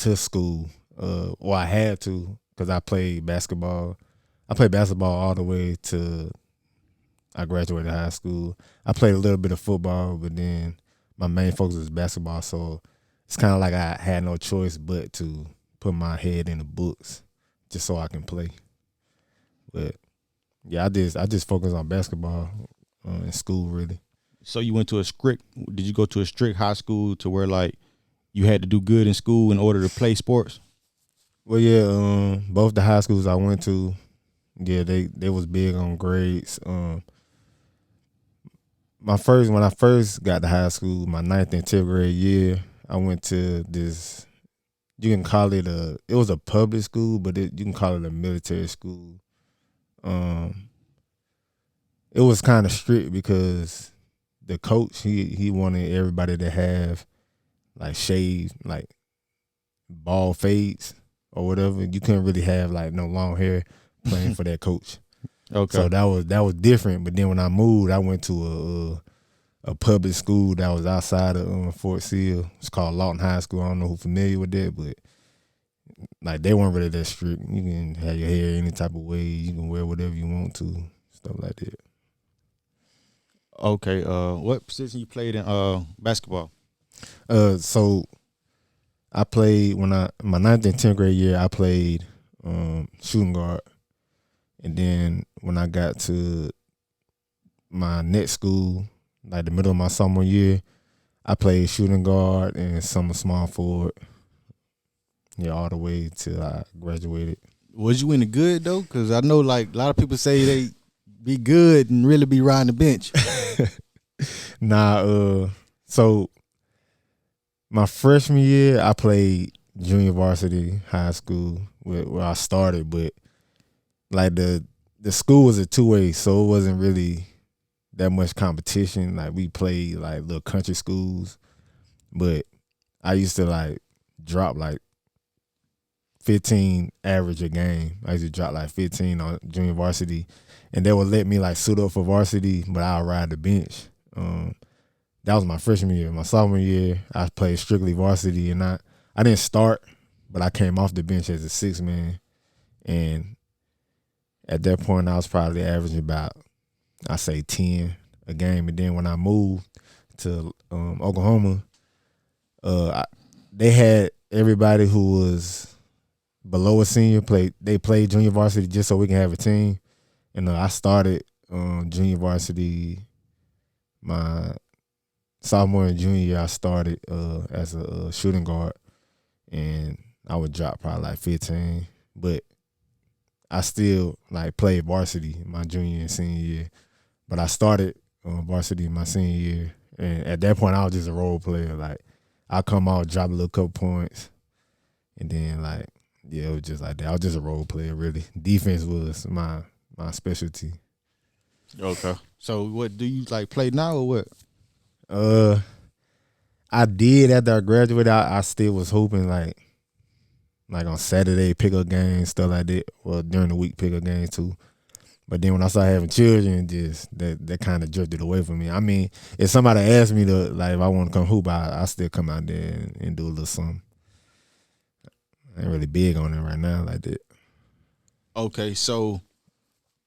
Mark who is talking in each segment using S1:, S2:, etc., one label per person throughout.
S1: to school. Well, I had to because I played basketball. I played basketball all the way to I graduated high school. I played a little bit of football, but then my main focus was basketball. So it's kind of like I had no choice but to put my head in the books just so I can play. But yeah, I just focus on basketball in school really.
S2: So you went to did you go to a strict high school to where like you had to do good in school in order to play sports?
S1: Well, yeah, both the high schools I went to, yeah, they was big on grades. When I first got to high school, my 9th and 10th grade year, I went to this. You can call it it was a public school, but you can call it a military school. It was kind of strict because the coach he wanted everybody to have like shaved, like bald fades or whatever. You couldn't really have like no long hair playing for that coach.
S2: Okay.
S1: So that was different. But then when I moved, I went to a public school that was outside of Fort Sill. It's called Lawton High School. I don't know who's familiar with that, but like they weren't really that strict. You can have your hair any type of way. You can wear whatever you want to, stuff like that.
S2: Okay. What position you played in basketball?
S1: So I played my 9th and 10th grade year. I played shooting guard, and then when I got to my next school, like the middle of my sophomore year, I played shooting guard and some small forward. Yeah, all the way till I graduated.
S2: Was you any good though? Because I know like a lot of people say they be good and really be riding the bench.
S1: Nah, so my freshman year, I played junior varsity high school where I started, but like the school was a two-way, so it wasn't really that much competition. Like we played like little country schools, but I used to like drop like 15 average a game. I used to drop like 15 on junior varsity, and they would let me like suit up for varsity, but I'll ride the bench. That was my freshman year. My sophomore year, I played strictly varsity, and I didn't start, but I came off the bench as a 6-man, and at that point, I was probably averaging about, I say 10 a game. And then when I moved to Oklahoma, they had everybody who was below a senior they played junior varsity just so we can have a team. And I started junior varsity my sophomore and junior year. I started as a shooting guard, and I would drop probably like 15, but I still like played varsity my junior and senior year. But I started varsity my senior year, and at that point I was just a role player. Like I come out, drop a little couple points, and then like yeah, it was just like that. I was just a role player really. Defense was my specialty.
S2: Okay. So what do you like play now or what?
S1: I did after I graduated. I still was hooping like on Saturday pickup games, stuff like that. Well, during the week pickup games too. But then when I started having children, just that kind of drifted away from me. I mean, if somebody asked me to like if I want to come hoop, I still come out there and do a little something. I ain't really big on it right now like that.
S2: Okay, so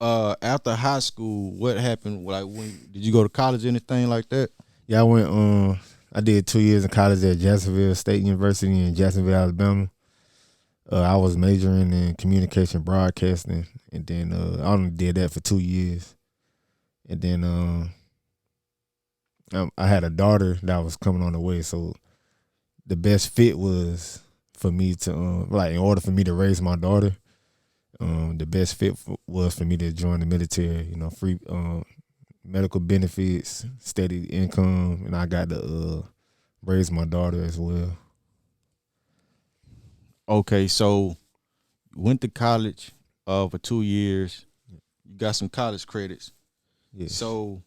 S2: after high school, what happened? Like, did you go to college or anything like that?
S1: Yeah, I went. I did 2 years in college at Jacksonville State University in Jacksonville, Alabama. I was majoring in communication broadcasting, and then I only did that for 2 years. And then I had a daughter that was coming on the way, so the best fit was for me to like in order for me to raise my daughter. The best fit was for me to join the military. You know, free medical benefits, steady income, and I got to raise my daughter as well.
S2: Okay, so you went to college for 2 years. You got some college credits.
S1: Yeah.
S2: So,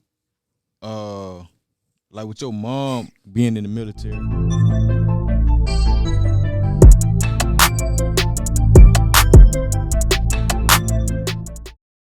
S2: like with your mom being in the military,